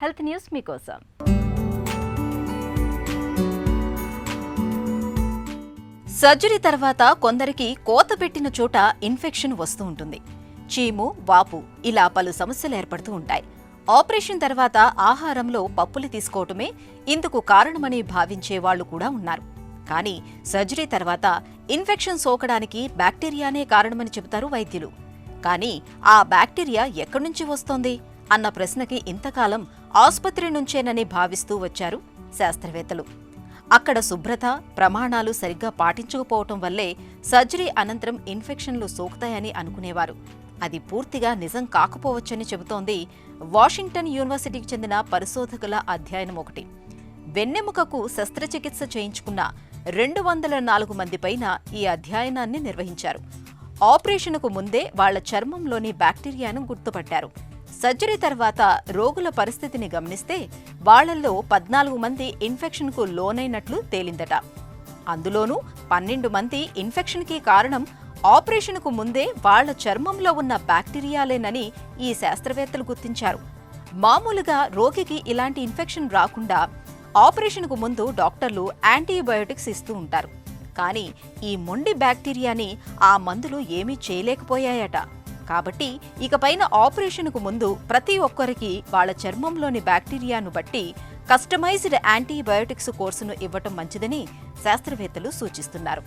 Health news మీకోసం. Surgery తర్వాత కొందరికి కోత పెట్టిన చోట ఇన్ఫెక్షన్ వస్తూ ఉంటుంది. చీము, వాపు ఇలా పలు సమస్యలు ఏర్పడుతూ ఉంటాయి. ఆపరేషన్ తర్వాత ఆహారంలో పప్పులు తీసుకోవటమే ఇందుకు కారణమని భావించే వాళ్లు కూడా ఉన్నారు. కానీ సర్జరీ తర్వాత ఇన్ఫెక్షన్ సోకడానికి బ్యాక్టీరియానే కారణమని చెబుతారు వైద్యులు. కానీ ఆ బ్యాక్టీరియా ఎక్కడి నుంచి వస్తోంది అన్న ప్రశ్నకి ఇంతకాలం ఆసుపత్రి నుంచేనని భావిస్తూ వచ్చారు శాస్త్రవేత్తలు. అక్కడ శుభ్రత, ప్రమాణాలు సరిగ్గా పాటించకపోవటం వల్లే సర్జరీ అనంతరం ఇన్ఫెక్షన్లు సోకుతాయని అనుకునేవారు. అది పూర్తిగా నిజం కాకపోవచ్చని చెబుతోంది వాషింగ్టన్ యూనివర్సిటీకి చెందిన పరిశోధకుల అధ్యయనం ఒకటి. వెన్నెముకకు శస్త్రచికిత్స చేయించుకున్న 204 మంది పైన ఈ అధ్యయనాన్ని నిర్వహించారు. ఆపరేషన్కు ముందే వాళ్ల చర్మంలోని బ్యాక్టీరియాను గుర్తుపట్టారు. సర్జరీ తర్వాత రోగుల పరిస్థితిని గమనిస్తే వాళ్లలో 14 మంది ఇన్ఫెక్షన్కు లోనైనట్లు తేలిందట. అందులోనూ 12 మంది ఇన్ఫెక్షన్కి కారణం ఆపరేషన్కు ముందే వాళ్ల చర్మంలో ఉన్న బ్యాక్టీరియాలేనని ఈ శాస్త్రవేత్తలు గుర్తించారు. మామూలుగా రోగికి ఇలాంటి ఇన్ఫెక్షన్ రాకుండా ఆపరేషన్కు ముందు డాక్టర్లు యాంటీబయోటిక్స్ ఇస్తూ ఉంటారు. కానీ ఈ మొండి బ్యాక్టీరియాని ఆ మందులు ఏమీ చేయలేకపోయాయట. కాబట్టి ఇకపైన ఆపరేషన్కు ముందు ప్రతి ఒక్కరికి వాళ్ల చర్మంలోని బ్యాక్టీరియాను బట్టి కస్టమైజ్డ్ యాంటీబయోటిక్స్ కోర్సును ఇవ్వటం మంచిదని శాస్త్రవేత్తలు సూచిస్తున్నారు.